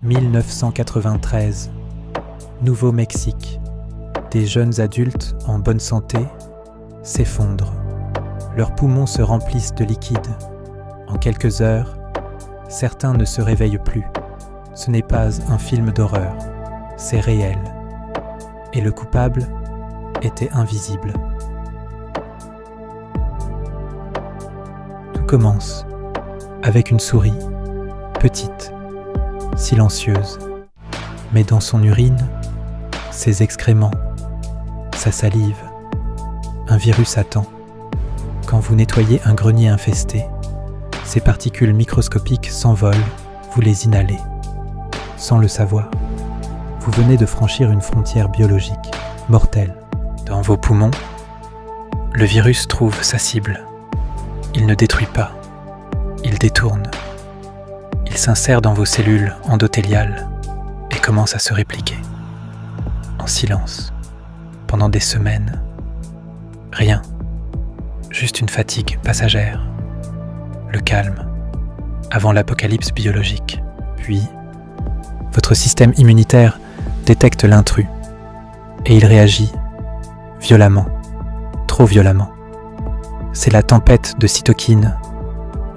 1993, Nouveau-Mexique. Des jeunes adultes en bonne santé s'effondrent. Leurs poumons se remplissent de liquide. En quelques heures, certains ne se réveillent plus. Ce n'est pas un film d'horreur, c'est réel. Et le coupable était invisible. Tout commence avec une souris, petite, silencieuse, mais dans son urine, ses excréments, sa salive, un virus attend. Quand vous nettoyez un grenier infesté, ces particules microscopiques s'envolent, vous les inhalez. Sans le savoir, vous venez de franchir une frontière biologique, mortelle. Dans vos poumons, le virus trouve sa cible. Il ne détruit pas, il détourne. Il s'insère dans vos cellules endothéliales et commence à se répliquer. En silence, pendant des semaines. Rien, juste une fatigue passagère. Le calme, avant l'apocalypse biologique. Puis, votre système immunitaire détecte l'intrus et il réagit violemment, trop violemment. C'est la tempête de cytokines.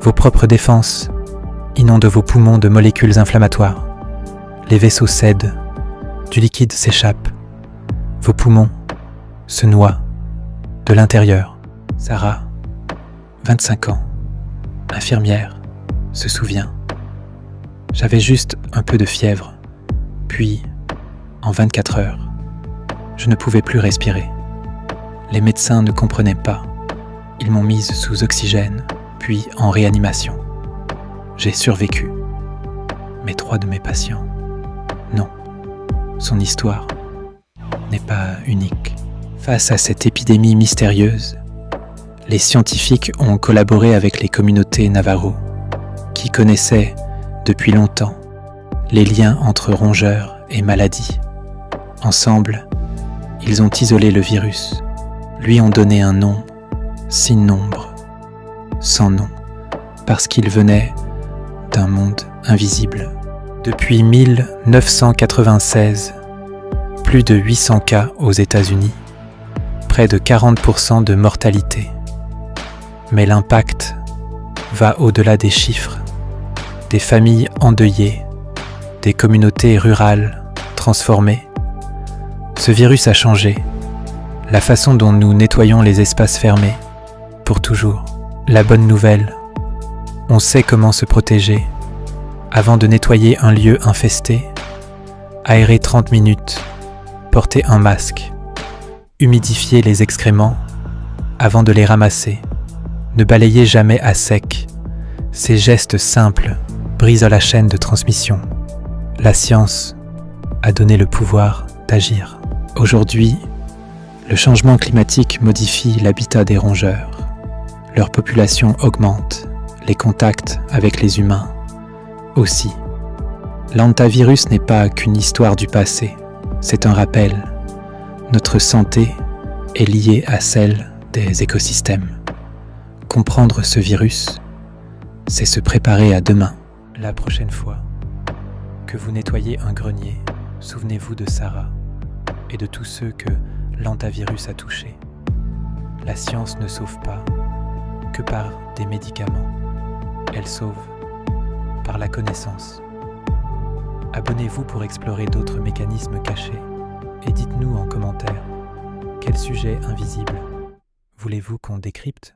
Vos propres défenses inondent vos poumons de molécules inflammatoires. Les vaisseaux cèdent, du liquide s'échappe. Vos poumons se noient de l'intérieur. Sarah, 25 ans, infirmière, se souvient. J'avais juste un peu de fièvre, puis, en 24 heures, je ne pouvais plus respirer. Les médecins ne comprenaient pas. Ils m'ont mise sous oxygène, puis en réanimation. J'ai survécu. Mais 3 de mes patients, non. Son histoire n'est pas unique. Face à cette épidémie mystérieuse, les scientifiques ont collaboré avec les communautés Navajo, qui connaissaient depuis longtemps les liens entre rongeurs et maladies. Ensemble, ils ont isolé le virus, lui ont donné un nom, sin nombre, sans nom, parce qu'il venait d'un monde invisible. Depuis 1996, plus de 800 cas aux États-Unis, près de 40% de mortalité. Mais l'impact va au-delà des chiffres, des familles endeuillées, des communautés rurales transformées. Ce virus a changé la façon dont nous nettoyons les espaces fermés, pour toujours. La bonne nouvelle, on sait comment se protéger. Avant de nettoyer un lieu infesté, aérer 30 minutes, porter un masque, humidifier les excréments avant de les ramasser, ne balayez jamais à sec. Ces gestes simples brisent la chaîne de transmission. La science a donné le pouvoir d'agir. Aujourd'hui, le changement climatique modifie l'habitat des rongeurs. Leur population augmente, les contacts avec les humains aussi. L'hantavirus n'est pas qu'une histoire du passé, c'est un rappel. Notre santé est liée à celle des écosystèmes. Comprendre ce virus, c'est se préparer à demain. La prochaine fois que vous nettoyez un grenier, souvenez-vous de Sarah et de tous ceux que l'hantavirus a touchés. La science ne sauve pas que par des médicaments. Elle sauve par la connaissance. Abonnez-vous pour explorer d'autres mécanismes cachés et dites-nous en commentaire quel sujet invisible voulez-vous qu'on décrypte ?